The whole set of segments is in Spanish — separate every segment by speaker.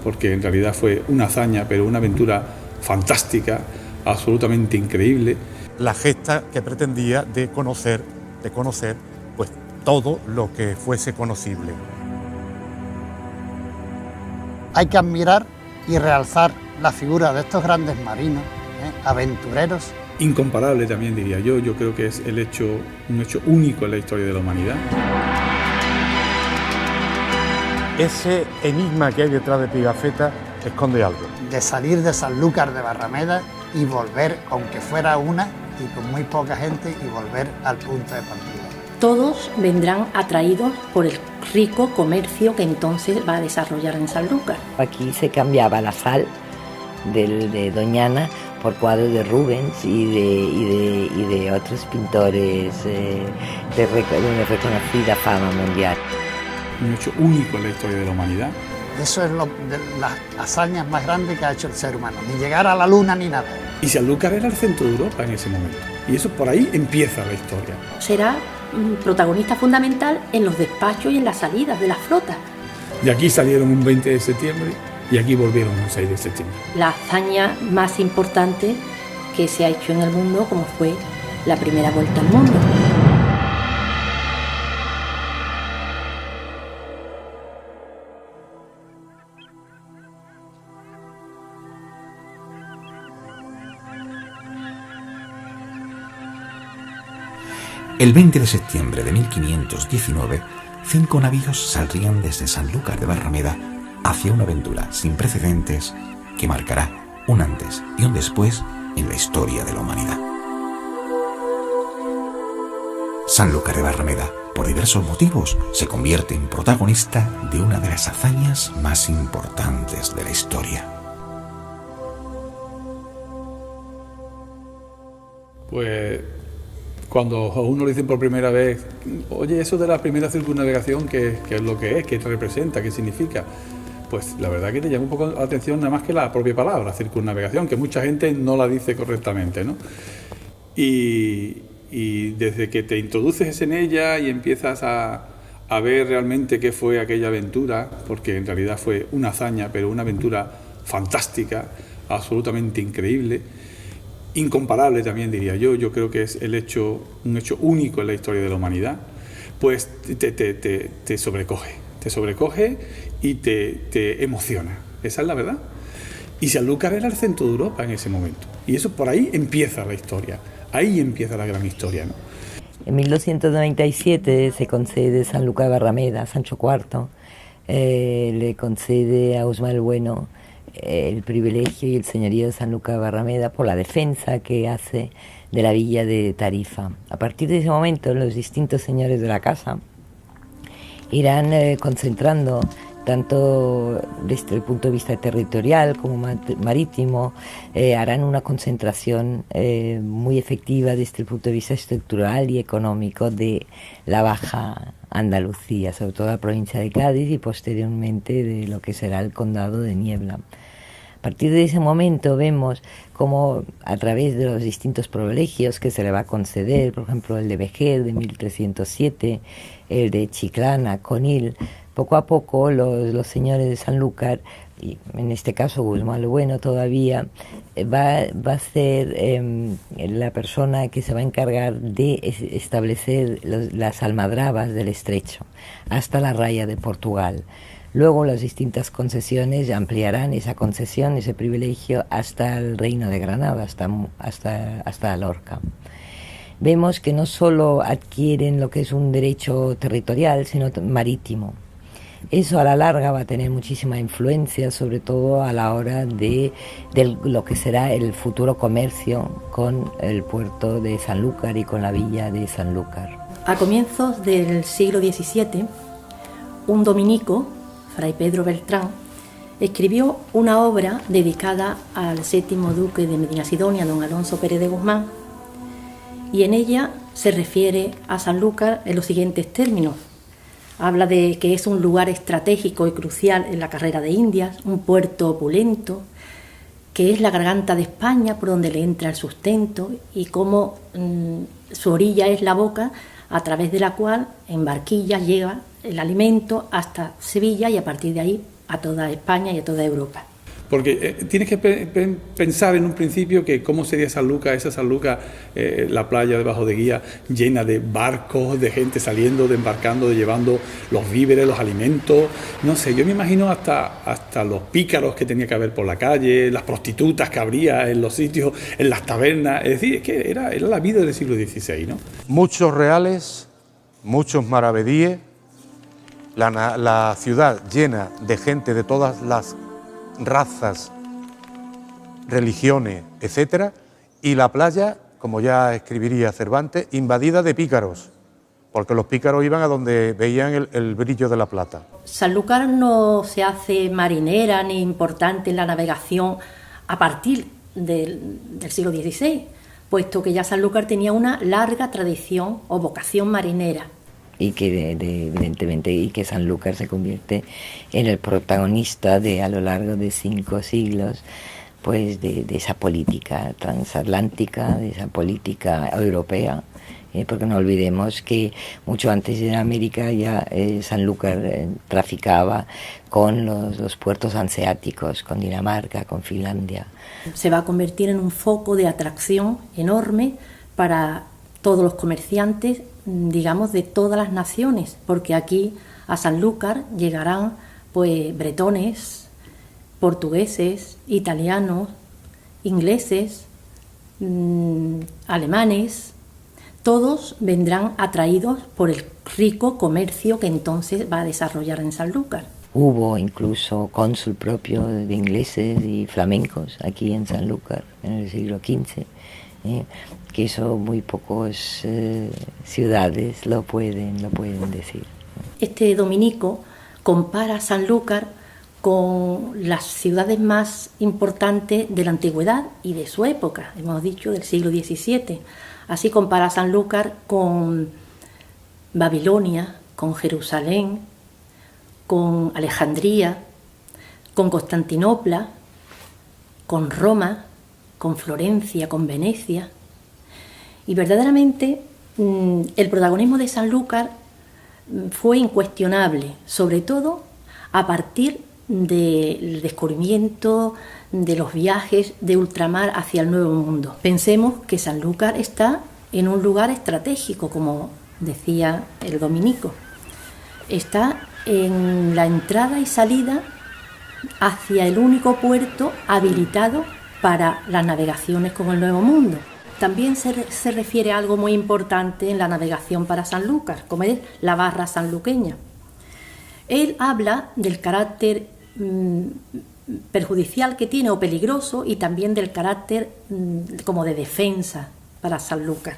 Speaker 1: porque en realidad fue una hazaña, pero una aventura fantástica, absolutamente increíble.
Speaker 2: La gesta que pretendía de conocer pues todo lo que fuese conocible.
Speaker 3: Hay que admirar y realzar la figura de estos grandes marinos, aventureros.
Speaker 1: Incomparable también diría yo creo que es un hecho único en la historia de la humanidad.
Speaker 2: Ese enigma que hay detrás de Pigafetta esconde algo.
Speaker 3: De salir de Sanlúcar de Barrameda y volver, aunque fuera una y con muy poca gente, y volver al punto de partida.
Speaker 4: Todos vendrán atraídos por el rico comercio que entonces va a desarrollar en Sanlúcar.
Speaker 5: Aquí se cambiaba la sal de Doñana por cuadros de Rubens y de otros pintores de reconocida fama mundial.
Speaker 1: Un hecho único en la historia de la humanidad.
Speaker 3: Eso es de las hazañas más grandes que ha hecho el ser humano, ni llegar a la luna ni nada.
Speaker 1: Y Sanlúcar era el centro de Europa en ese momento. Y eso por ahí empieza la historia.
Speaker 4: Será protagonista fundamental en los despachos y en las salidas de las flotas.
Speaker 1: De aquí salieron un 20 de septiembre y aquí volvieron un 6 de septiembre.
Speaker 4: La hazaña más importante que se ha hecho en el mundo, como fue la primera vuelta al mundo.
Speaker 6: El 20 de septiembre de 1519, 5 navíos saldrían desde Sanlúcar de Barrameda hacia una aventura sin precedentes que marcará un antes y un después en la historia de la humanidad. Sanlúcar de Barrameda, por diversos motivos, se convierte en protagonista de una de las hazañas más importantes de la historia.
Speaker 1: Pues cuando a uno le dicen por primera vez, oye, eso de la primera circunnavegación, ¿qué es lo que es? ¿Qué representa? ¿Qué significa? Pues la verdad que te llama un poco la atención nada más que la propia palabra, circunnavegación, que mucha gente no la dice correctamente, ¿no? Y desde que te introduces en ella y empiezas a ver realmente qué fue aquella aventura, porque en realidad fue una hazaña, pero una aventura fantástica, absolutamente increíble, incomparable también diría yo creo que es un hecho único en la historia de la humanidad, pues te sobrecoge y te emociona. Esa es la verdad. Y Sanlúcar era el centro de Europa en ese momento. Y eso por ahí empieza la historia. Ahí empieza la gran historia, ¿no?
Speaker 5: En 1297 se concede Sanlúcar de Barrameda a Sancho IV, le concede a Guzmán el Bueno el privilegio y el señorío de Sanlúcar de Barrameda por la defensa que hace de la villa de Tarifa. A partir de ese momento, los distintos señores de la casa irán concentrando, tanto desde el punto de vista territorial como marítimo, harán una concentración muy efectiva desde el punto de vista estructural y económico de la Baja Andalucía, sobre todo la provincia de Cádiz y posteriormente de lo que será el condado de Niebla. A partir de ese momento vemos cómo a través de los distintos privilegios que se le va a conceder, por ejemplo el de Vejer de 1307, el de Chiclana, Conil, poco a poco los señores de Sanlúcar, y en este caso Guzmán el Bueno todavía, va a ser la persona que se va a encargar de establecer las almadrabas del estrecho hasta la raya de Portugal. Luego las distintas concesiones ampliarán esa concesión, ese privilegio, hasta el Reino de Granada, hasta Lorca. Vemos que no solo adquieren lo que es un derecho territorial, sino marítimo. Eso a la larga va a tener muchísima influencia, sobre todo a la hora de lo que será el futuro comercio con el puerto de Sanlúcar y con la villa de Sanlúcar.
Speaker 4: A comienzos del siglo XVII, un dominico, Fray Pedro Beltrán, escribió una obra dedicada al séptimo duque de Medinasidonia, don Alonso Pérez de Guzmán, y en ella se refiere a Sanlúcar en los siguientes términos. Habla de que es un lugar estratégico y crucial en la carrera de Indias, un puerto opulento, que es la garganta de España por donde le entra el sustento y cómo su orilla es la boca a través de la cual en barquillas llega el alimento hasta Sevilla y a partir de ahí a toda España y a toda Europa.
Speaker 1: Porque tienes que pensar en un principio que cómo sería Sanlúcar, esa Sanlúcar, la playa debajo de Guía, llena de barcos, de gente saliendo, de embarcando, de llevando los víveres, los alimentos. No sé, yo me imagino hasta los pícaros que tenía que haber por la calle, las prostitutas que habría en los sitios, en las tabernas. Es decir, es que era la vida del siglo XVI, ¿no?
Speaker 2: Muchos reales, muchos maravedíes, la ciudad llena de gente de todas las razas, religiones, etcétera, y la playa, como ya escribiría Cervantes, invadida de pícaros, porque los pícaros iban a donde veían el brillo de la plata.
Speaker 4: Sanlúcar no se hace marinera ni importante en la navegación a partir del siglo XVI, puesto que ya Sanlúcar tenía una larga tradición o vocación marinera.
Speaker 5: Y que evidentemente y que Sanlúcar se convierte en el protagonista a lo largo de 5 siglos, pues de esa política transatlántica, de esa política europea, porque no olvidemos que mucho antes en América ya Sanlúcar traficaba con los puertos hanseáticos, con Dinamarca, con Finlandia.
Speaker 4: Se va a convertir en un foco de atracción enorme para todos los comerciantes, digamos, de todas las naciones, porque aquí a Sanlúcar llegarán pues bretones, portugueses, italianos, ingleses, alemanes, todos vendrán atraídos por el rico comercio que entonces va a desarrollar en Sanlúcar.
Speaker 5: Hubo incluso cónsul propio de ingleses y flamencos aquí en Sanlúcar en el siglo XV. Que eso muy pocas ciudades lo pueden decir.
Speaker 4: Este dominico compara Sanlúcar con las ciudades más importantes de la antigüedad y de su época, hemos dicho del siglo XVII. Así compara Sanlúcar con Babilonia, con Jerusalén, con Alejandría, con Constantinopla, con Roma, con Florencia, con Venecia. Y verdaderamente el protagonismo de Sanlúcar fue incuestionable, sobre todo a partir del descubrimiento de los viajes de ultramar hacia el Nuevo Mundo. Pensemos que Sanlúcar está en un lugar estratégico, como decía el dominico. Está en la entrada y salida hacia el único puerto habilitado para las navegaciones con el Nuevo Mundo. También se refiere a algo muy importante en la navegación para Sanlúcar, como es la barra sanluqueña. Él habla del carácter perjudicial que tiene o peligroso y también del carácter como de defensa para Sanlúcar.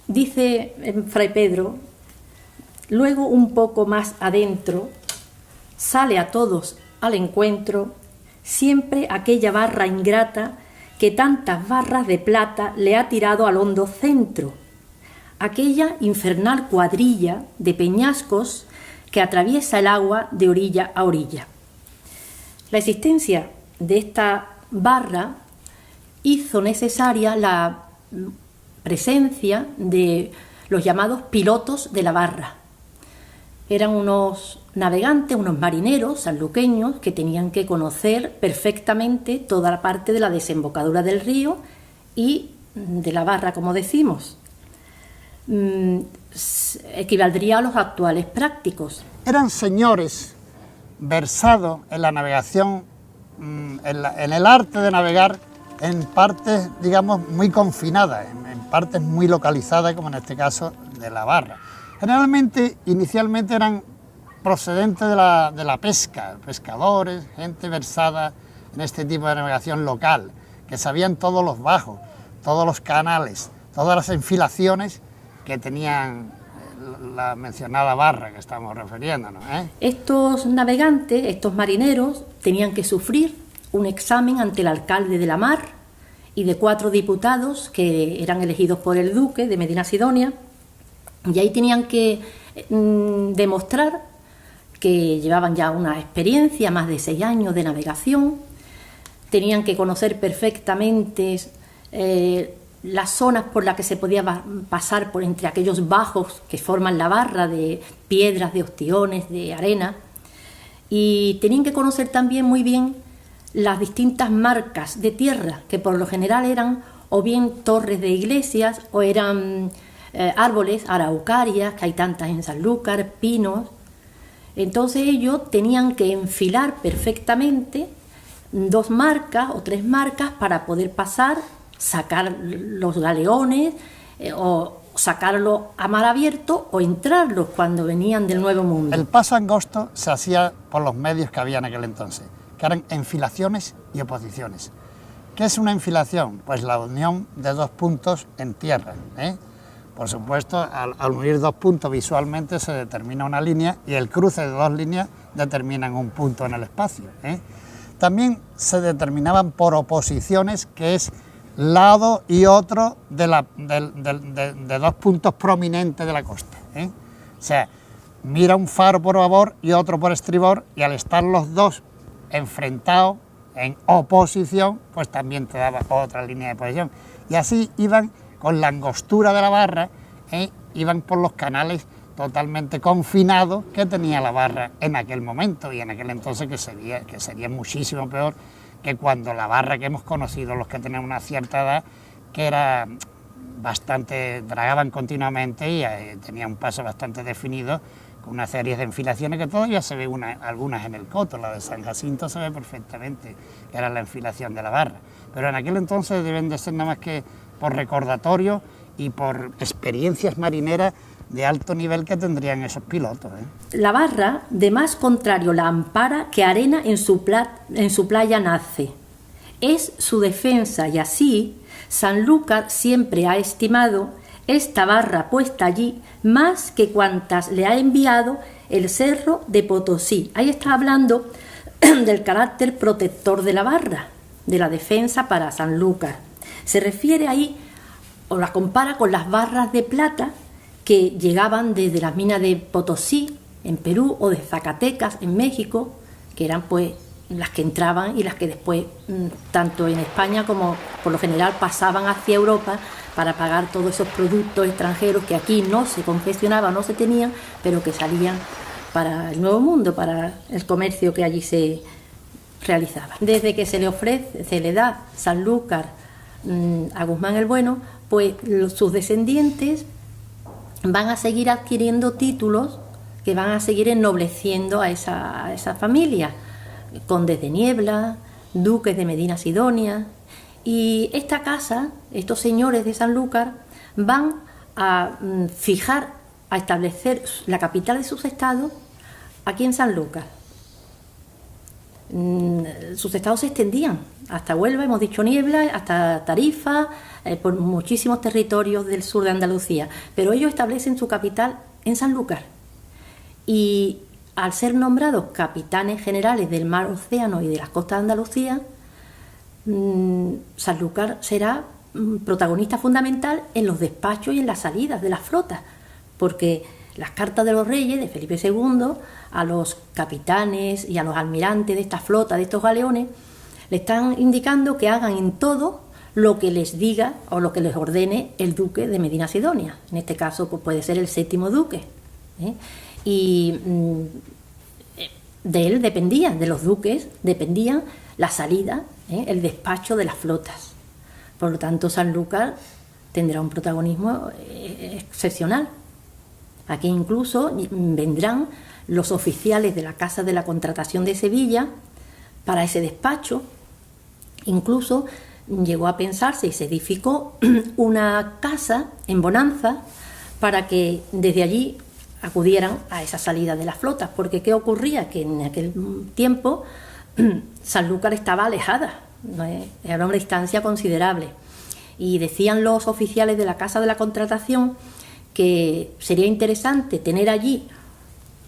Speaker 4: Dice Fray Pedro, luego un poco más adentro sale a todos al encuentro siempre aquella barra ingrata que tantas barras de plata le ha tirado al hondo centro, aquella infernal cuadrilla de peñascos que atraviesa el agua de orilla a orilla. La existencia de esta barra hizo necesaria la presencia de los llamados pilotos de la barra. Eran unos navegantes, unos marineros sanluqueños que tenían que conocer perfectamente toda la parte de la desembocadura del río y de la barra, como decimos. Equivaldría a los actuales prácticos.
Speaker 3: Eran señores versados en la navegación, en el arte de navegar en partes, digamos, muy confinadas, en partes muy localizadas, como en este caso de la barra. Generalmente, inicialmente eran procedentes de la pesca, pescadores, gente versada en este tipo de navegación local, que sabían todos los bajos, todos los canales, todas las enfilaciones que tenían la mencionada barra que estamos refiriéndonos.
Speaker 4: Estos navegantes, estos marineros, tenían que sufrir un examen ante el alcalde de la mar y de 4 diputados que eran elegidos por el duque de Medinasidonia, y ahí tenían que demostrar que llevaban ya una experiencia, más de 6 años de navegación, tenían que conocer perfectamente las zonas por las que se podía pasar por entre aquellos bajos que forman la barra de piedras, de ostiones, de arena, y tenían que conocer también muy bien las distintas marcas de tierra, que por lo general eran o bien torres de iglesias o eran árboles, araucarias, que hay tantas en Sanlúcar, pinos. Entonces ellos tenían que enfilar perfectamente 2 marcas o 3 marcas para poder pasar, sacar los galeones o sacarlos a mar abierto o entrarlos cuando venían del Nuevo Mundo.
Speaker 3: El paso angosto se hacía por los medios que había en aquel entonces, que eran enfilaciones y oposiciones. ¿Qué es una enfilación? Pues la unión de 2 puntos en tierra, ¿eh? Por supuesto, al unir 2 puntos visualmente se determina una línea y el cruce de 2 líneas determinan un punto en el espacio, ¿eh? También se determinaban por oposiciones, que es lado y otro de 2 puntos prominentes de la costa, ¿eh? O sea, mira un faro por babor y otro por estribor, y al estar los 2 enfrentados en oposición, pues también te daba otra línea de posición. Y así iban con la angostura de la barra, iban por los canales totalmente confinados que tenía la barra en aquel momento y en aquel entonces, que sería muchísimo peor que cuando la barra que hemos conocido los que tenemos una cierta edad, que era bastante, dragaban continuamente y tenía un paso bastante definido, con una serie de enfilaciones que todavía se ve algunas en el Coto. La de San Jacinto se ve perfectamente, que era la enfilación de la barra, pero en aquel entonces deben de ser nada más que por recordatorio y por experiencias marineras de alto nivel que tendrían esos pilotos, ¿eh?
Speaker 4: La barra, de más contrario la ampara, que arena en su playa nace. Es su defensa, y así Sanlúcar siempre ha estimado esta barra puesta allí más que cuantas le ha enviado el Cerro de Potosí. Ahí está hablando del carácter protector de la barra, de la defensa para Sanlúcar. Se refiere ahí, o la compara con las barras de plata que llegaban desde las minas de Potosí, en Perú, o de Zacatecas, en México, que eran pues las que entraban y las que después, tanto en España como por lo general, pasaban hacia Europa para pagar todos esos productos extranjeros que aquí no se confeccionaban, no se tenían, pero que salían para el Nuevo Mundo, para el comercio que allí se realizaba. Desde que se le da Sanlúcar a Guzmán el Bueno, pues sus descendientes van a seguir adquiriendo títulos que van a seguir ennobleciendo a esa familia, condes de Niebla, duques de Medina Sidonia. Y esta casa, estos señores de Sanlúcar, van a fijar, a establecer la capital de sus estados aquí en Sanlúcar. Sus estados se extendían hasta Huelva, hemos dicho Niebla, hasta Tarifa, por muchísimos territorios del sur de Andalucía, pero ellos establecen su capital en Sanlúcar. Y al ser nombrados capitanes generales del mar Océano y de las costas de Andalucía, Sanlúcar será protagonista fundamental en los despachos y en las salidas de las flotas, porque las cartas de los reyes de Felipe II a los capitanes y a los almirantes de estas flotas, de estos galeones, le están indicando que hagan en todo lo que les diga o lo que les ordene el duque de Medina Sidonia. En este caso pues puede ser el 7º duque, ¿eh? Y de él dependían, de los duques dependían la salida, el despacho de las flotas. Por lo tanto, Sanlúcar tendrá un protagonismo excepcional. Aquí incluso vendrán los oficiales de la Casa de la Contratación de Sevilla para ese despacho. Incluso llegó a pensarse y se edificó una casa en Bonanza para que desde allí acudieran a esa salida de las flotas, porque ¿qué ocurría? Que en aquel tiempo Sanlúcar estaba alejada, era una distancia considerable, y decían los oficiales de la Casa de la Contratación que sería interesante tener allí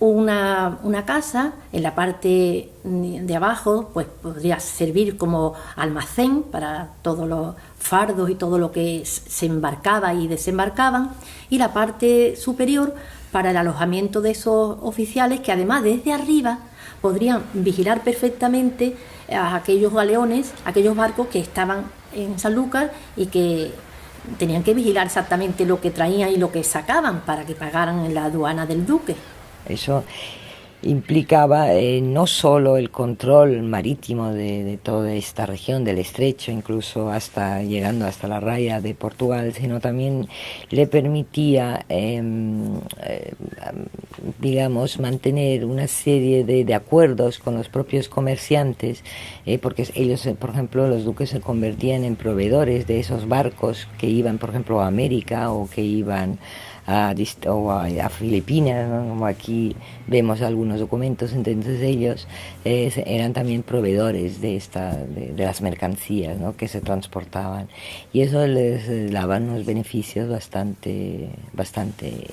Speaker 4: una casa en la parte de abajo, pues podría servir como almacén para todos los fardos y todo lo que se embarcaba y desembarcaban, y la parte superior para el alojamiento de esos oficiales, que además desde arriba podrían vigilar perfectamente a aquellos galeones, aquellos barcos que estaban en Sanlúcar y que tenían que vigilar exactamente lo que traían y lo que sacaban para que pagaran en la aduana del duque.
Speaker 5: Eso. implicaba no solo el control marítimo de toda esta región del estrecho, incluso hasta llegando hasta la raya de Portugal, sino también le permitía, digamos, mantener una serie de acuerdos con los propios comerciantes, porque ellos, por ejemplo, los duques se convertían en proveedores de esos barcos que iban, por ejemplo, a América o que iban a Filipinas, ¿no? Como aquí vemos algunos documentos. Entonces ellos eran también proveedores de las mercancías, ¿no? Que se transportaban, y eso les daba unos beneficios bastante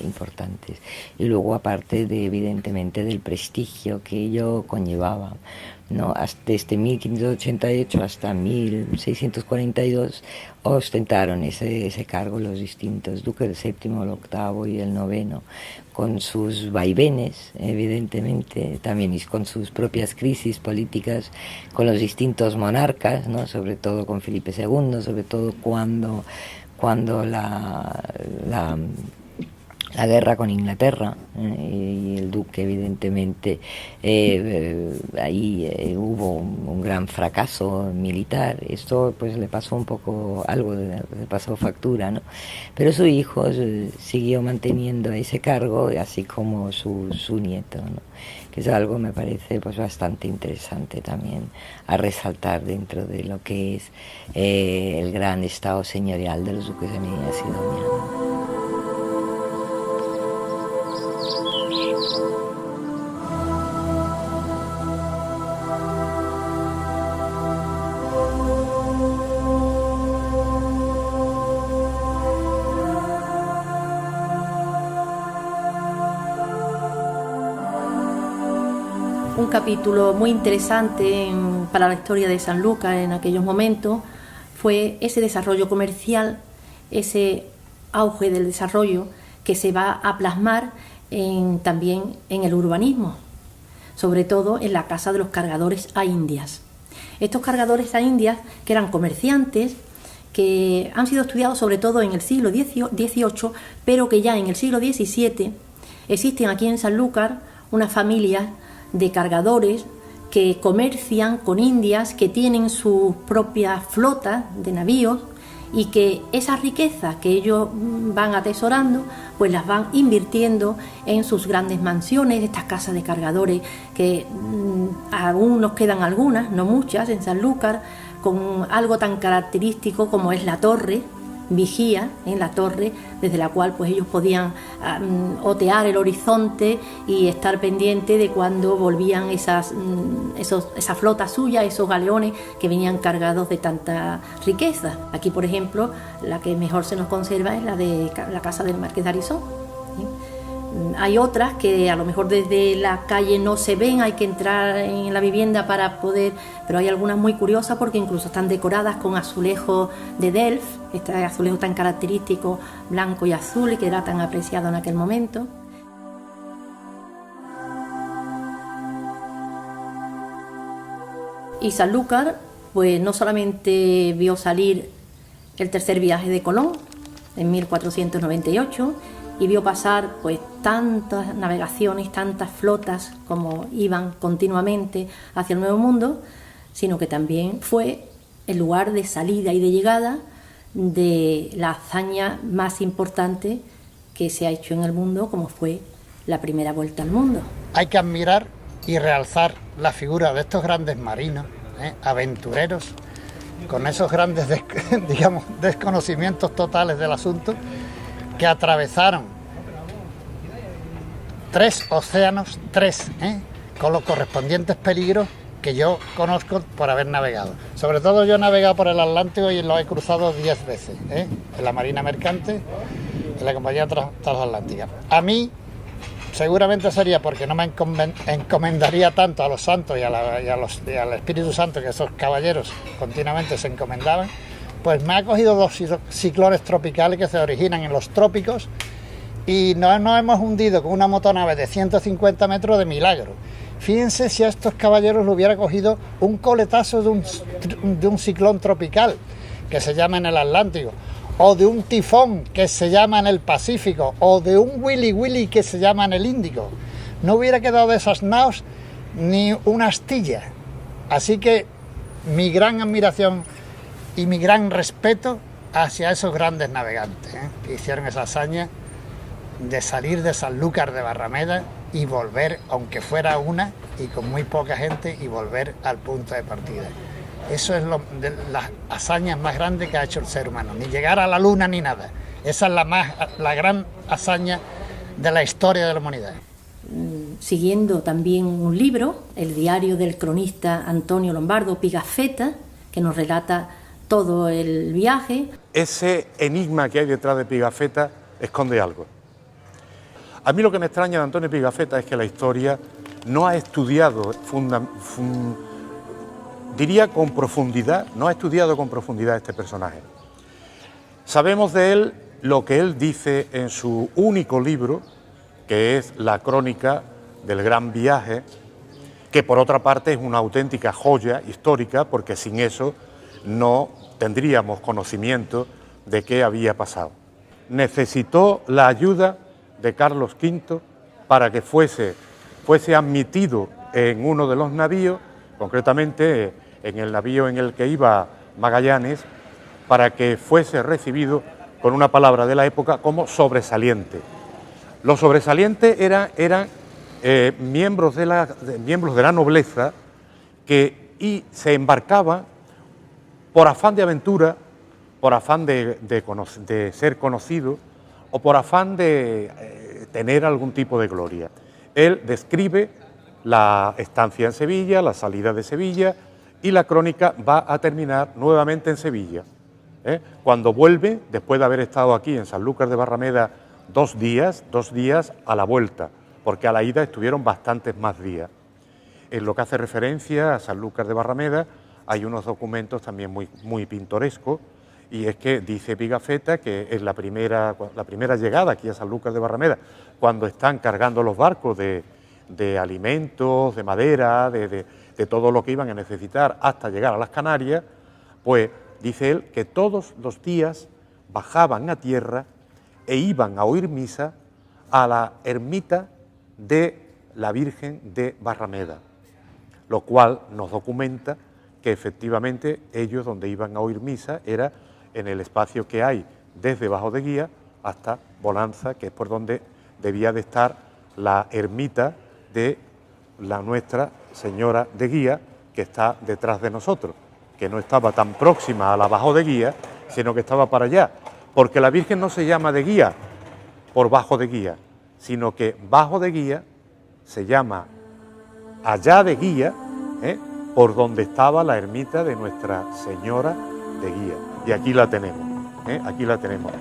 Speaker 5: importantes, y luego aparte evidentemente del prestigio que ello conllevaba, ¿no? Desde 1588 hasta 1642 ostentaron ese cargo los distintos duques, el séptimo, el octavo y el noveno, con sus vaivenes, evidentemente, también y con sus propias crisis políticas con los distintos monarcas, ¿no? Sobre todo con Felipe II, sobre todo cuando la guerra con Inglaterra, y el duque evidentemente ahí hubo un gran fracaso militar. Esto pues le pasó un poco algo, le pasó factura, ¿no? Pero su hijo siguió manteniendo ese cargo, así como su nieto, ¿no? Que es algo, me parece, pues bastante interesante también a resaltar dentro de lo que es el gran estado señorial de los duques de Medina Sidonia.
Speaker 4: Un capítulo muy interesante para la historia de Sanlúcar en aquellos momentos fue ese desarrollo comercial, ese auge del desarrollo que se va a plasmar también en el urbanismo, sobre todo en la casa de los cargadores a Indias. Estos cargadores a Indias, que eran comerciantes, que han sido estudiados sobre todo en el siglo XVIII, pero que ya en el siglo XVII existen aquí en Sanlúcar unas familias de cargadores que comercian con Indias, que tienen su propia flota de navíos, y que esa riqueza que ellos van atesorando pues las van invirtiendo en sus grandes mansiones, estas casas de cargadores que aún nos quedan algunas, no muchas, en Sanlúcar, con algo tan característico como es la torre vigía, en la torre desde la cual pues ellos podían otear el horizonte y estar pendiente de cuando volvían esa flota suya, esos galeones que venían cargados de tanta riqueza. Aquí, por ejemplo, la que mejor se nos conserva es la de la casa del Marqués de Arizón, ¿sí? Hay otras que a lo mejor desde la calle no se ven, hay que entrar en la vivienda para poder, pero hay algunas muy curiosas porque incluso están decoradas con azulejos de Delft, este azulejo tan característico, blanco y azul, y que era tan apreciado en aquel momento. Y Sanlúcar, pues no solamente vio salir el tercer viaje de Colón en 1498, y vio pasar pues tantas navegaciones, tantas flotas como iban continuamente hacia el Nuevo Mundo, sino que también fue el lugar de salida y de llegada de la hazaña más importante que se ha hecho en el mundo, como fue la primera vuelta al mundo.
Speaker 3: Hay que admirar y realzar la figura de estos grandes marinos, aventureros, con esos grandes desconocimientos totales del asunto, que atravesaron 3 océanos, con los correspondientes peligros que yo conozco por haber navegado. Sobre todo yo he navegado por el Atlántico y lo he cruzado 10 veces, en la Marina Mercante, en la Compañía Transatlántica. A mí seguramente sería porque no me encomendaría tanto a los santos y al Espíritu Santo, que esos caballeros continuamente se encomendaban, pues me ha cogido 2 ciclones tropicales que se originan en los trópicos y nos hemos hundido con una motonave de 150 metros de milagro. Fíjense si a estos caballeros le hubiera cogido un coletazo de un ciclón tropical que se llama en el Atlántico, o de un tifón que se llama en el Pacífico, o de un Willy Willy que se llama en el Índico. no hubiera quedado de esas naos ni una astilla. Así que mi gran admiración y mi gran respeto hacia esos grandes navegantes, que hicieron esa hazaña de salir de Sanlúcar de Barrameda y volver, aunque fuera una y con muy poca gente, y volver al punto de partida. Eso es de las hazañas más grandes que ha hecho el ser humano, ni llegar a la luna ni nada. Esa es la gran hazaña de la historia de la humanidad.
Speaker 4: Siguiendo también un libro, el diario del cronista Antonio Lombardo Pigafetta, que nos relata todo el viaje.
Speaker 2: Ese enigma que hay detrás de Pigafetta esconde algo. A mí lo que me extraña de Antonio Pigafetta es que la historia no ha estudiado, diría con profundidad, no ha estudiado con profundidad este personaje. Sabemos de él lo que él dice en su único libro, que es la crónica del gran viaje, que por otra parte es una auténtica joya histórica, porque sin eso no tendríamos conocimiento de qué había pasado. Necesitó la ayuda de Carlos V para que fuese admitido en uno de los navíos, concretamente en el navío en el que iba Magallanes, para que fuese recibido con una palabra de la época como sobresaliente. Los sobresalientes eran miembros de la nobleza que se embarcaban por afán de aventura, por afán de ser conocido o por afán de tener algún tipo de gloria. Él describe la estancia en Sevilla, la salida de Sevilla, y la crónica va a terminar nuevamente en Sevilla. Cuando vuelve, después de haber estado aquí en Sanlúcar de Barrameda 2 días a la vuelta, porque a la ida estuvieron bastantes más días. En lo que hace referencia a Sanlúcar de Barrameda hay unos documentos también muy pintorescos, y es que dice Pigafetta que es la primera llegada aquí a Sanlúcar de Barrameda, cuando están cargando los barcos de alimentos, de madera, de todo lo que iban a necesitar hasta llegar a las Canarias, pues dice él que todos los días bajaban a tierra e iban a oír misa a la ermita de la Virgen de Barrameda, lo cual nos documenta que efectivamente ellos donde iban a oír misa era en el espacio que hay desde Bajo de Guía hasta Bonanza, que es por donde debía de estar la ermita de la Nuestra Señora de Guía, que está detrás de nosotros, que no estaba tan próxima a la Bajo de Guía, sino que estaba para allá, porque la Virgen no se llama de Guía por Bajo de Guía, sino que Bajo de Guía se llama allá de Guía, por donde estaba la ermita de Nuestra Señora de Guía. Y aquí la tenemos, aquí la tenemos.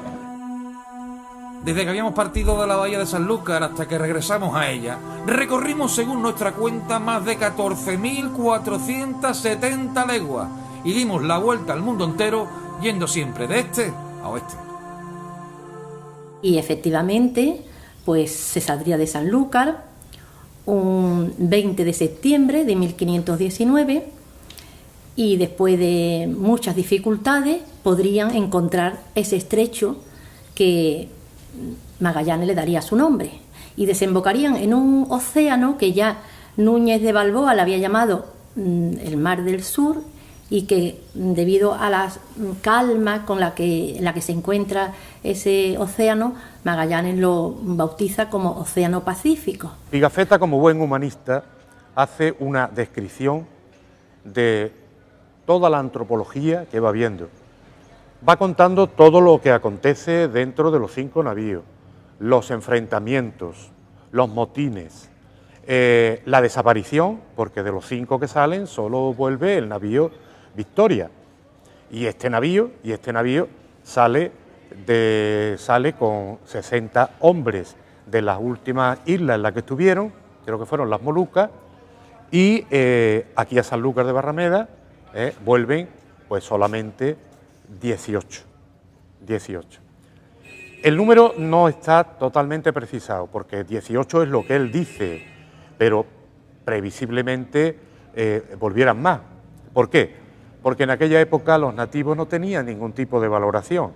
Speaker 7: Desde que habíamos partido de la bahía de Sanlúcar hasta que regresamos a ella, recorrimos según nuestra cuenta más de 14.470 leguas y dimos la vuelta al mundo entero yendo siempre de este a oeste.
Speaker 4: Y efectivamente, pues se saldría de Sanlúcar un 20 de septiembre de 1519 y después de muchas dificultades podrían encontrar ese estrecho que Magallanes le daría su nombre y desembocarían en un océano que ya Núñez de Balboa le había llamado el Mar del Sur y que debido a la calma en la que se encuentra ese océano, Magallanes lo bautiza como Océano Pacífico.
Speaker 2: Pigafetta, como buen humanista, hace una descripción de toda la antropología que va viendo. Va contando todo lo que acontece dentro de los 5 navíos, los enfrentamientos, los motines, la desaparición, porque de los 5 que salen solo vuelve el navío Victoria, y este navío sale con 60 hombres de las últimas islas en las que estuvieron, creo que fueron las Molucas, y aquí a Sanlúcar de Barrameda vuelven pues solamente 18. El número no está totalmente precisado, porque 18 es lo que él dice, pero previsiblemente volvieran más. ¿Por qué? Porque en aquella época los nativos no tenían ningún tipo de valoración.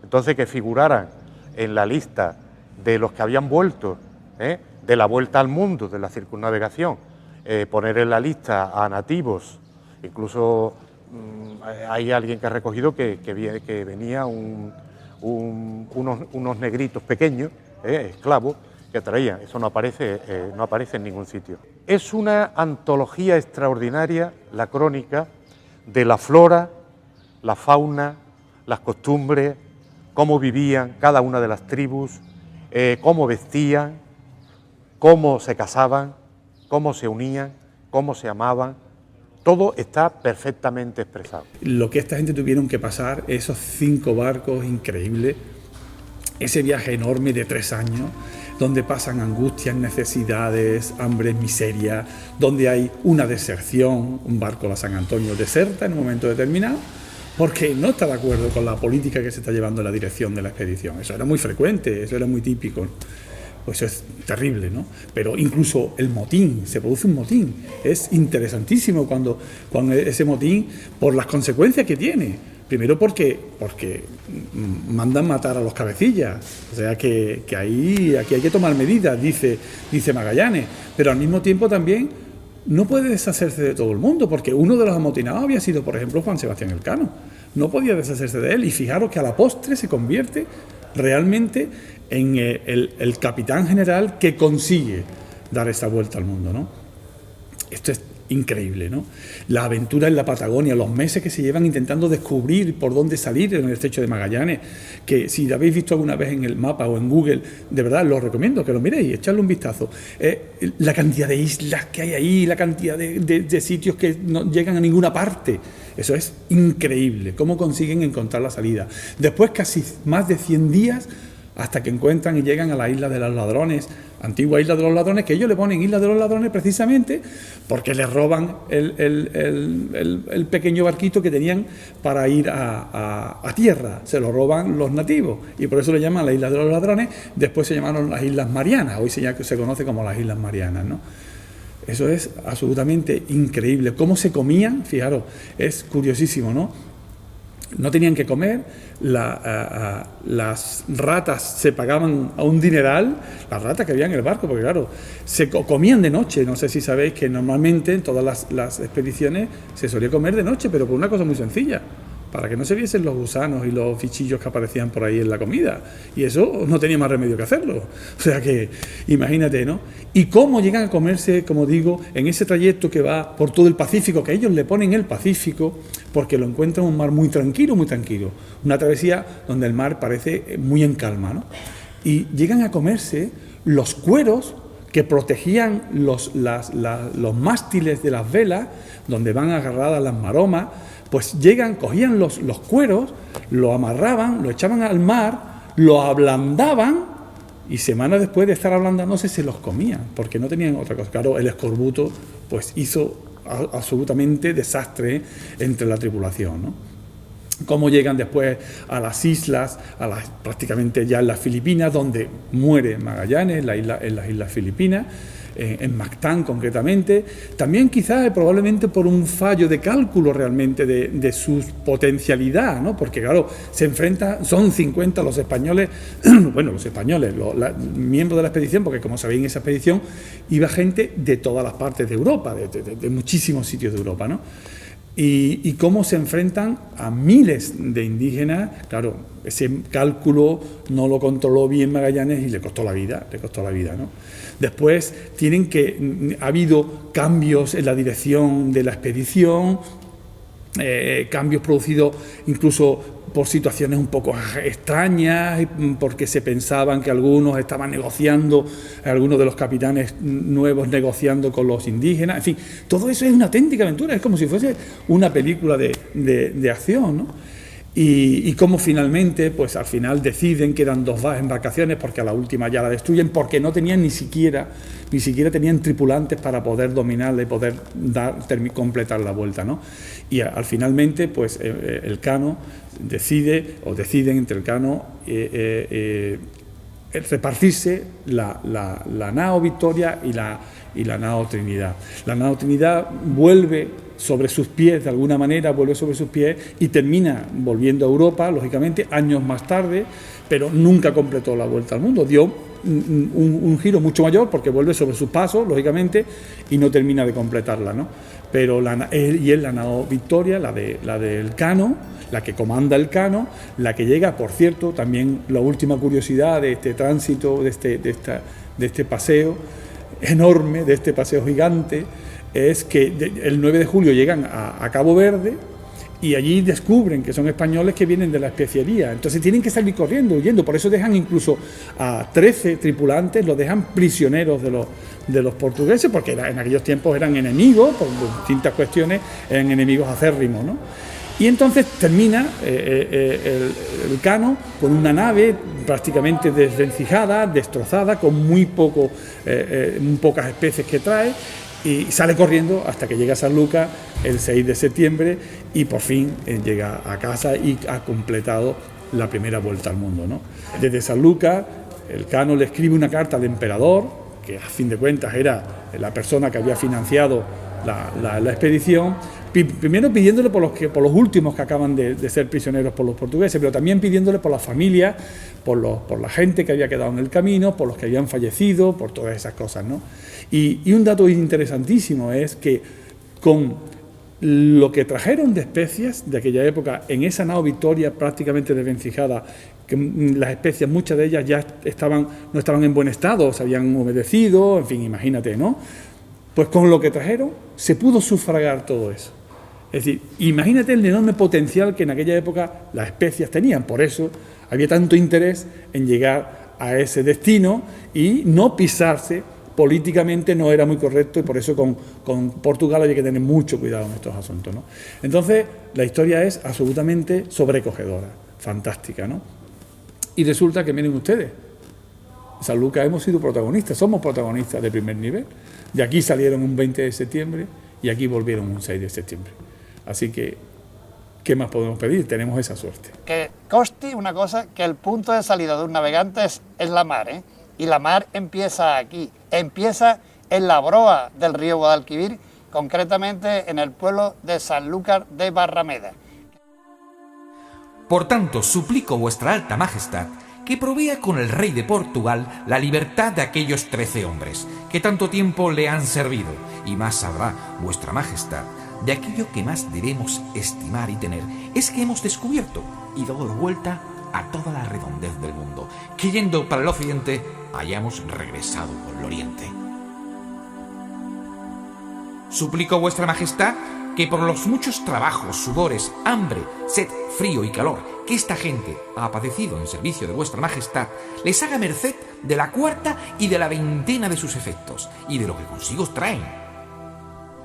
Speaker 2: Entonces, que figuraran en la lista de los que habían vuelto de la vuelta al mundo, de la circunnavegación, poner en la lista a nativos, incluso hay alguien que ha recogido que venía unos negritos pequeños, esclavos, que traían. Eso no aparece en ningún sitio. Es una antología extraordinaria, la crónica, de la flora, la fauna, las costumbres, cómo vivían cada una de las tribus, cómo vestían, cómo se casaban, cómo se unían, cómo se amaban. Todo está perfectamente expresado.
Speaker 1: Lo que esta gente tuvieron que pasar, esos 5 barcos increíbles, ese viaje enorme de 3 años, donde pasan angustias, necesidades, hambre, miseria, donde hay una deserción, un barco, la San Antonio, deserta en un momento determinado, porque no está de acuerdo con la política que se está llevando en la dirección de la expedición. Eso era muy frecuente, eso era muy típico. Pues eso es terrible, ¿no? Pero incluso el motín, se produce un motín. Es interesantísimo cuando ese motín, por las consecuencias que tiene. Primero porque mandan matar a los cabecillas. O sea que aquí hay que tomar medidas, dice Magallanes. Pero al mismo tiempo también no puede deshacerse de todo el mundo, porque uno de los amotinados había sido, por ejemplo, Juan Sebastián Elcano. No podía deshacerse de él, y fijaros que a la postre se convierte realmente en el capitán general que consigue dar esa vuelta al mundo, ¿no? Esto es increíble, ¿no? La aventura en la Patagonia, los meses que se llevan intentando descubrir por dónde salir en el estrecho de Magallanes, que si lo habéis visto alguna vez en el mapa o en Google, de verdad os recomiendo que lo miréis, echadle un vistazo. La cantidad de islas que hay ahí, la cantidad de sitios que no llegan a ninguna parte, eso es increíble, cómo consiguen encontrar la salida. Después casi más de 100 días hasta que encuentran y llegan a la Isla de los Ladrones, antigua Isla de los Ladrones, que ellos le ponen Isla de los Ladrones precisamente porque les roban el pequeño barquito que tenían para ir a tierra, se lo roban los nativos, y por eso le llaman la Isla de los Ladrones. Después se llamaron las Islas Marianas, hoy se conoce como las Islas Marianas, ¿no? Eso es absolutamente increíble. Cómo se comían, fijaros, es curiosísimo, ¿no? No tenían que comer, las ratas se pagaban a un dineral, las ratas que había en el barco, porque claro, se comían de noche. No sé si sabéis que normalmente en todas las expediciones se solía comer de noche, pero por una cosa muy sencilla, para que no se viesen los gusanos y los fichillos que aparecían por ahí en la comida, y eso no tenía más remedio que hacerlo. O sea que imagínate, ¿no? Y cómo llegan a comerse, como digo, en ese trayecto que va por todo el Pacífico, que ellos le ponen el Pacífico porque lo encuentran un mar muy tranquilo, una travesía donde el mar parece muy en calma, ¿no? Y llegan a comerse los cueros que protegían los mástiles de las velas, donde van agarradas las maromas. Pues cogían los cueros, lo amarraban, lo echaban al mar, lo ablandaban, y semanas después de estar ablandándose se los comían, porque no tenían otra cosa. Claro, el escorbuto pues hizo absolutamente desastre entre la tripulación, ¿no? Cómo llegan después a las islas, prácticamente ya en las Filipinas, donde muere Magallanes, en las Islas Filipinas, en Mactán concretamente, también quizás probablemente por un fallo de cálculo realmente de su potencialidad, ¿no? Porque claro, se enfrenta, son 50 los españoles, bueno, los españoles, miembros de la expedición, porque como sabéis en esa expedición iba gente de todas las partes de Europa, de muchísimos sitios de Europa, ¿no? Y cómo se enfrentan a miles de indígenas. Claro, ese cálculo no lo controló bien Magallanes y le costó la vida, ¿no? Después ha habido cambios en la dirección de la expedición, cambios producidos incluso por situaciones un poco extrañas, porque se pensaban que algunos estaban negociando, algunos de los capitanes nuevos negociando con los indígenas. En fin, todo eso es una auténtica aventura, es como si fuese una película de acción, ¿no? Y cómo finalmente, pues al final deciden que eran 2 embarcaciones, porque a la última ya la destruyen, porque no tenían ni siquiera tenían tripulantes para poder dominarla y poder completar la vuelta, ¿no? Y finalmente, pues Elcano deciden entre Elcano repartirse la nao Victoria y la nao Trinidad. La nao Trinidad vuelve sobre sus pies, de alguna manera y termina volviendo a Europa, lógicamente, años más tarde, pero nunca completó la vuelta al mundo. Dio un giro mucho mayor, porque vuelve sobre sus pasos, lógicamente, y no termina de completarla, ¿no? Pero la nao Victoria, la del Cano, la que comanda el Cano, la que llega, por cierto, también la última curiosidad de este tránsito, de este paseo enorme, de este paseo gigante, es que el 9 de julio llegan a Cabo Verde, y allí descubren que son españoles que vienen de la especiería, entonces tienen que salir corriendo, huyendo, por eso dejan incluso a 13 tripulantes, los dejan prisioneros de los portugueses, porque en aquellos tiempos eran enemigos, por distintas cuestiones, eran enemigos acérrimos, ¿no? Y entonces termina el Cano con una nave prácticamente desvencijada, destrozada, con muy pocas especies que trae, y sale corriendo hasta que llega a Sanlúcar el 6 de septiembre y por fin llega a casa y ha completado la primera vuelta al mundo, ¿no? Desde Sanlúcar, el Cano le escribe una carta al emperador, que a fin de cuentas era la persona que había financiado la expedición, primero pidiéndole por los últimos que acaban de ser prisioneros por los portugueses, pero también pidiéndole por las familias, por la gente que había quedado en el camino, por los que habían fallecido, por todas esas cosas, ¿no? Y un dato interesantísimo es que con lo que trajeron de especias de aquella época, en esa nao Victoria prácticamente desvencijada, que las especias, muchas de ellas ya no estaban en buen estado, se habían humedecido, en fin, imagínate, ¿no? Pues con lo que trajeron se pudo sufragar todo eso. Es decir, imagínate el enorme potencial que en aquella época las especias tenían, por eso había tanto interés en llegar a ese destino y no pisarse. Políticamente no era muy correcto y por eso con Portugal había que tener mucho cuidado en estos asuntos, ¿no? Entonces, la historia es absolutamente sobrecogedora, fantástica, ¿no? Y resulta que, miren ustedes, Sanlúcar hemos sido protagonistas, somos protagonistas de primer nivel. De aquí salieron un 20 de septiembre y aquí volvieron un 6 de septiembre. Así que, ¿qué más podemos pedir? Tenemos esa suerte.
Speaker 3: Que conste una cosa, que el punto de salida de un navegante es la mar, ¿eh? Y la mar empieza aquí, empieza en la broa del río Guadalquivir, concretamente en el pueblo de Sanlúcar de Barrameda.
Speaker 7: Por tanto, suplico vuestra alta majestad que provea con el rey de Portugal la libertad de aquellos 13 hombres, que tanto tiempo le han servido, y más sabrá vuestra majestad de aquello que más debemos estimar y tener, es que hemos descubierto y dado la vuelta a toda la redondez del mundo, que yendo para el occidente hayamos regresado por el oriente. Suplico vuestra majestad que por los muchos trabajos, sudores, hambre, sed, frío y calor que esta gente ha padecido en servicio de vuestra majestad, les haga merced de la cuarta y de la veintena de sus efectos y de lo que consigo traen.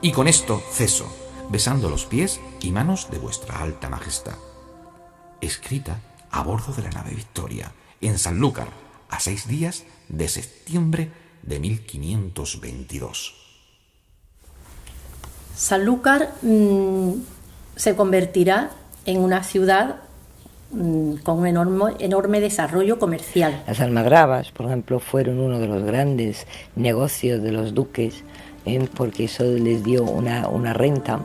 Speaker 7: Y con esto ceso, besando los pies y manos de vuestra alta majestad. Escrita a bordo de la nave Victoria, en Sanlúcar, a 6 días de septiembre de 1522.
Speaker 4: Sanlúcar se convertirá en una ciudad con un enorme desarrollo comercial.
Speaker 5: Las almadrabas, por ejemplo, fueron uno de los grandes negocios de los duques, porque eso les dio una renta,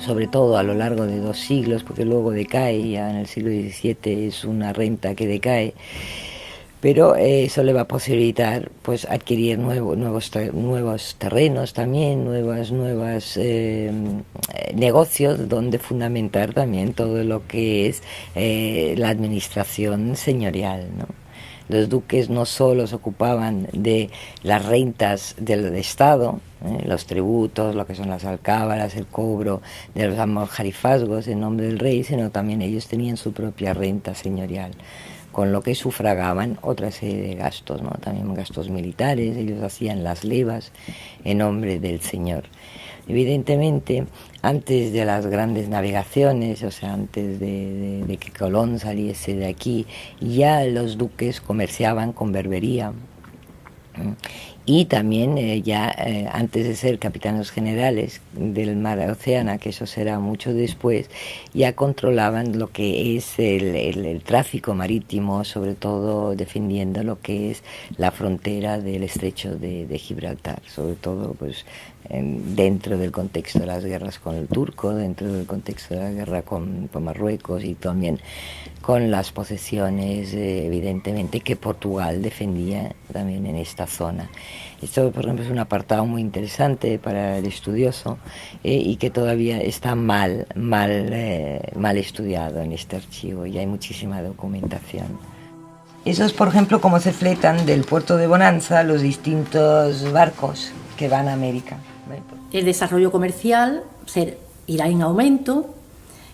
Speaker 5: sobre todo a lo largo de 2 siglos, porque luego decae, ya en el siglo XVII es una renta que decae, pero eso le va a posibilitar pues adquirir nuevos terrenos también, nuevos negocios donde fundamentar también todo lo que es la administración señorial, ¿no? Los duques no solo se ocupaban de las rentas del Estado, los tributos, lo que son las alcábaras, el cobro de los almojarifazgos en nombre del rey, sino también ellos tenían su propia renta señorial, con lo que sufragaban otra serie de gastos, ¿no? También gastos militares, ellos hacían las levas en nombre del señor. Evidentemente, antes de las grandes navegaciones, o sea, antes de que Colón saliese de aquí, ya los duques comerciaban con Berbería y también antes de ser capitanes generales del Mar Océana, que eso será mucho después, ya controlaban lo que es el tráfico marítimo, sobre todo defendiendo lo que es la frontera del estrecho de Gibraltar, sobre todo pues dentro del contexto de las guerras con el turco, dentro del contexto de la guerra con Marruecos y también con las posesiones, evidentemente, que Portugal defendía también en esta zona. Esto, por ejemplo, es un apartado muy interesante para el estudioso y que todavía está mal estudiado en este archivo, y hay muchísima documentación. Eso es, por ejemplo, cómo se fletan del puerto de Bonanza los distintos barcos que van a América.
Speaker 4: El desarrollo comercial irá en aumento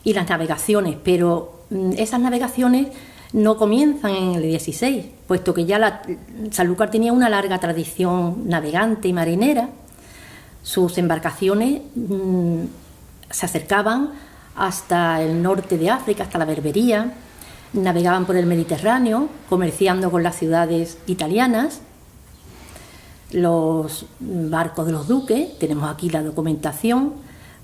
Speaker 4: y las navegaciones, pero esas navegaciones no comienzan en el 16, puesto que ya Sanlúcar tenía una larga tradición navegante y marinera. Sus embarcaciones se acercaban hasta el norte de África, hasta la Berbería, navegaban por el Mediterráneo, comerciando con las ciudades italianas. Los barcos de los duques, tenemos aquí la documentación,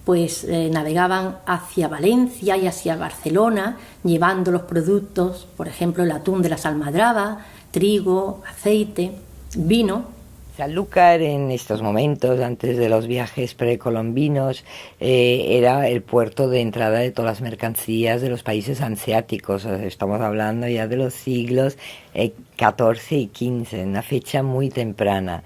Speaker 4: pues navegaban hacia Valencia y hacia Barcelona, llevando los productos, por ejemplo, el atún de las Almadrabas, trigo, aceite, vino.
Speaker 5: Sanlúcar en estos momentos, antes de los viajes precolombinos, era el puerto de entrada de todas las mercancías de los países hanseáticos. Estamos hablando ya de los siglos XIV y XV, una fecha muy temprana.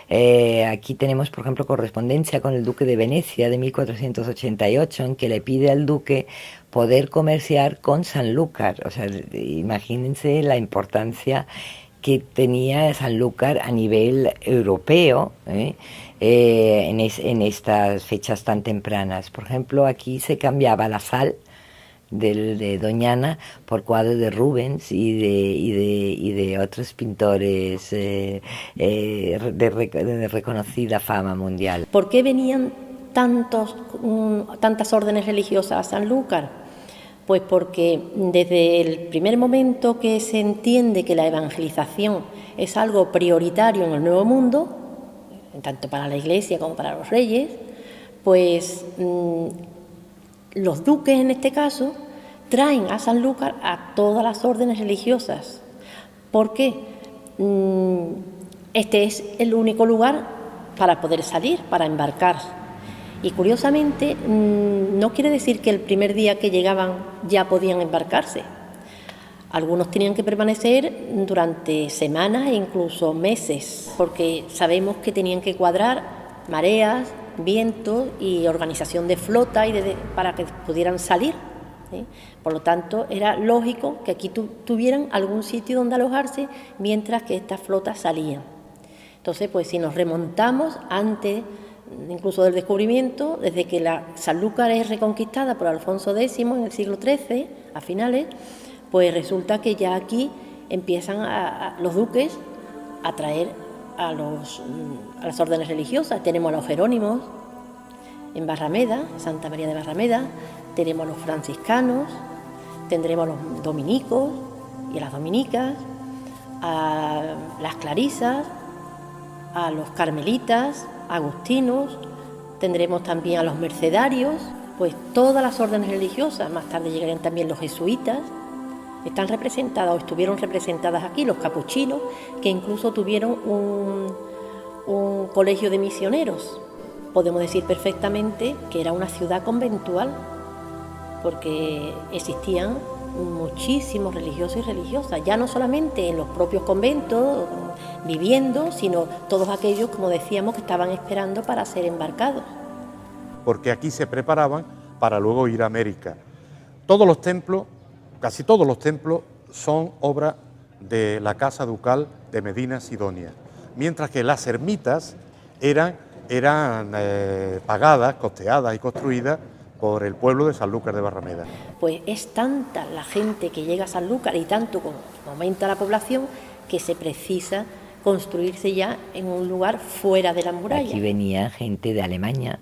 Speaker 5: Aquí tenemos, por ejemplo, correspondencia con el duque de Venecia de 1488, en que le pide al duque poder comerciar con Sanlúcar. O sea, imagínense la importancia que tenía Sanlúcar a nivel europeo en estas fechas tan tempranas. Por ejemplo, aquí se cambiaba la sal de Doñana por cuadros de Rubens y de otros pintores de reconocida fama mundial.
Speaker 4: ¿Por qué venían tantas órdenes religiosas a Sanlúcar? Pues porque desde el primer momento que se entiende que la evangelización es algo prioritario en el Nuevo Mundo, tanto para la Iglesia como para los reyes, pues los duques en este caso traen a Sanlúcar a todas las órdenes religiosas. ¿Por qué? Este es el único lugar para poder salir, para embarcar. Y curiosamente, no quiere decir que el primer día que llegaban ya podían embarcarse. Algunos tenían que permanecer durante semanas e incluso meses, porque sabemos que tenían que cuadrar mareas, vientos y organización de flota para que pudieran salir, ¿sí? Por lo tanto, era lógico que aquí tuvieran algún sitio donde alojarse mientras que estas flotas salían. Entonces, pues si nos remontamos antes incluso del descubrimiento, desde que Sanlúcar es reconquistada por Alfonso X en el siglo XIII, a finales, pues resulta que ya aquí empiezan los duques a traer a las órdenes religiosas. Tenemos a los jerónimos en Barrameda, Santa María de Barrameda, tenemos a los franciscanos, tendremos a los dominicos y a las dominicas, a las clarisas, a los carmelitas, agustinos, tendremos también a los mercedarios, pues todas las órdenes religiosas. Más tarde llegarían también los jesuitas, están representadas o estuvieron representadas aquí, los capuchinos, que incluso tuvieron un colegio de misioneros. Podemos decir perfectamente que era una ciudad conventual, porque existían muchísimos religiosos y religiosas, ya no solamente en los propios conventos viviendo, sino todos aquellos, como decíamos, que estaban esperando para ser embarcados.
Speaker 2: Porque aquí se preparaban para luego ir a América. Todos los templos, casi todos los templos, son obra de la Casa Ducal de Medina Sidonia, mientras que las ermitas eran pagadas, costeadas y construidas por el pueblo de Sanlúcar de Barrameda.
Speaker 4: Pues es tanta la gente que llega a Sanlúcar y tanto como aumenta la población que se precisa construirse ya en un lugar fuera de la muralla.
Speaker 5: Aquí venía gente de Alemania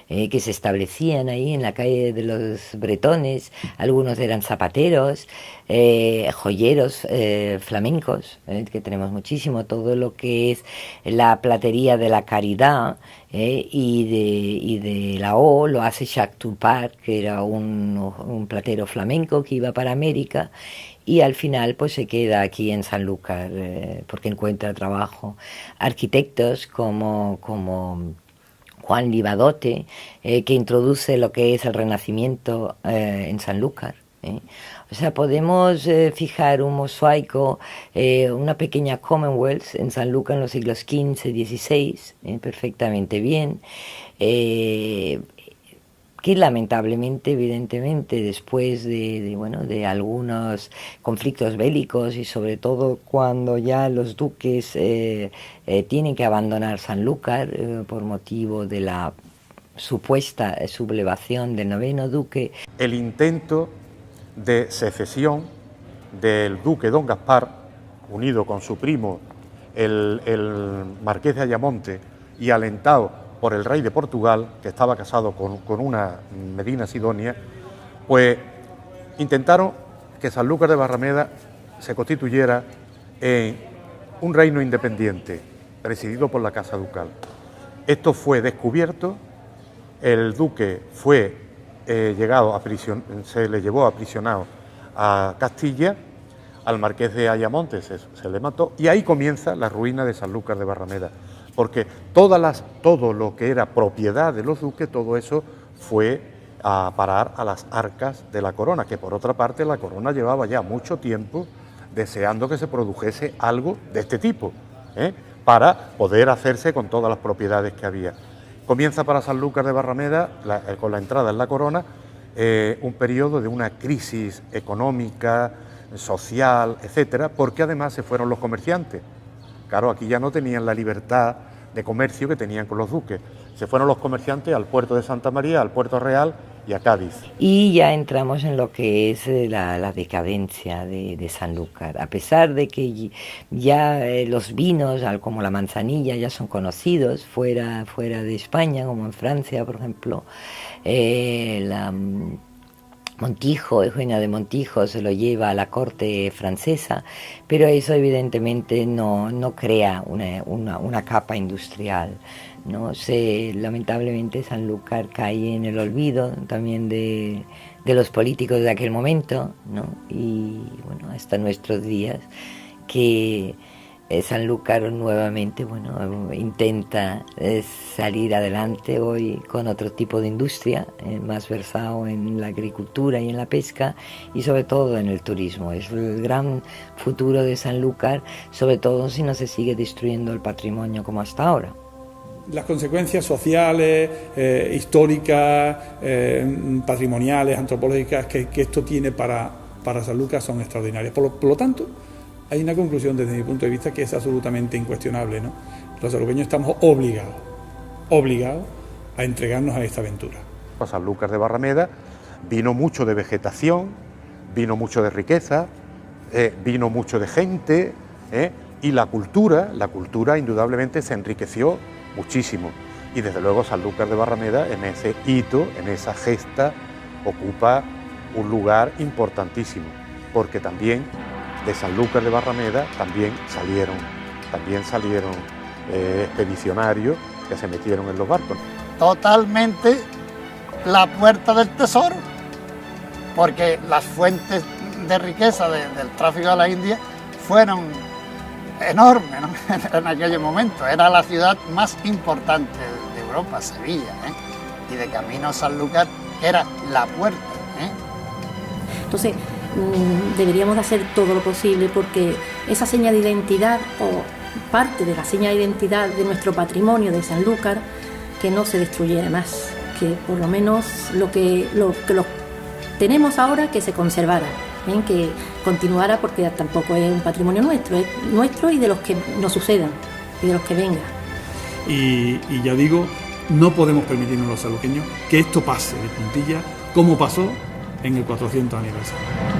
Speaker 5: que se establecían ahí en la calle de los Bretones. Algunos eran zapateros, joyeros flamencos, que tenemos muchísimo, todo lo que es la platería de la Caridad y de la O lo hace Jacques Toupart, que era un platero flamenco que iba para América, y al final pues se queda aquí en Sanlúcar porque encuentra trabajo. Arquitectos como Juan Libadote, que introduce lo que es el Renacimiento en Sanlúcar. O sea, podemos fijar un mosaico, una pequeña Commonwealth en Sanlúcar en los siglos XV, XVI, perfectamente bien, que lamentablemente, evidentemente, después de algunos conflictos bélicos y sobre todo cuando ya los duques tienen que abandonar Sanlúcar por motivo de la supuesta sublevación del noveno duque.
Speaker 2: El intento de secesión del duque don Gaspar, unido con su primo el marqués de Ayamonte y alentado por el rey de Portugal, que estaba casado con una Medina Sidonia, pues intentaron que Sanlúcar de Barrameda se constituyera en un reino independiente, presidido por la Casa Ducal. Esto fue descubierto, el duque fue se le llevó aprisionado a Castilla, al marqués de Ayamonte se le mató, y ahí comienza la ruina de Sanlúcar de Barrameda, porque todo lo que era propiedad de los duques, todo eso fue a parar a las arcas de la corona, que por otra parte la corona llevaba ya mucho tiempo deseando que se produjese algo de este tipo, para poder hacerse con todas las propiedades que había. Comienza para Sanlúcar de Barrameda, con la entrada en la corona, un periodo de una crisis económica, social, etcétera, porque además se fueron los comerciantes. Claro, aquí ya no tenían la libertad de comercio que tenían con los duques. Se fueron los comerciantes al puerto de Santa María, al puerto Real y a Cádiz.
Speaker 5: Y ya entramos en lo que es la decadencia de Sanlúcar. A pesar de que ya los vinos, como la manzanilla, ya son conocidos fuera de España, como en Francia, por ejemplo, Montijo, Eugenia de Montijo se lo lleva a la corte francesa, pero eso evidentemente no crea una capa industrial, ¿no? Lamentablemente Sanlúcar cae en el olvido también de los políticos de aquel momento, ¿no? Y bueno, hasta nuestros días que Sanlúcar nuevamente intenta salir adelante hoy con otro tipo de industria, más versado en la agricultura y en la pesca y sobre todo en el turismo. Es el gran futuro de Sanlúcar, sobre todo si no se sigue destruyendo el patrimonio como hasta ahora.
Speaker 1: Las consecuencias sociales, históricas, patrimoniales, antropológicas que esto tiene para Sanlúcar son extraordinarias. Por lo tanto, hay una conclusión desde mi punto de vista que es absolutamente incuestionable, ¿no? Los sanluqueños estamos obligados a entregarnos a esta aventura.
Speaker 2: A Sanlúcar de Barrameda vino mucho de vegetación, vino mucho de riqueza, vino mucho de gente, y la cultura indudablemente se enriqueció muchísimo. Y desde luego Sanlúcar de Barrameda en ese hito, en esa gesta, ocupa un lugar importantísimo, porque también de Sanlúcar de Barrameda también salieron expedicionarios que se metieron en los barcos.
Speaker 3: Totalmente la puerta del tesoro, porque las fuentes de riqueza del tráfico a la India fueron enormes, ¿no? En aquel momento. Era la ciudad más importante de Europa, Sevilla, y de camino a Sanlúcar era la puerta.
Speaker 4: Entonces, deberíamos de hacer todo lo posible porque esa seña de identidad o parte de la seña de identidad de nuestro patrimonio de Sanlúcar, que no se destruyera más, que por lo menos lo que tenemos ahora que se conservara, que continuara, porque tampoco es un patrimonio nuestro, es nuestro y de los que nos sucedan y de los que vengan.
Speaker 1: Y ya digo, no podemos permitirnos los sanluqueños que esto pase de puntilla como pasó en el 400 aniversario.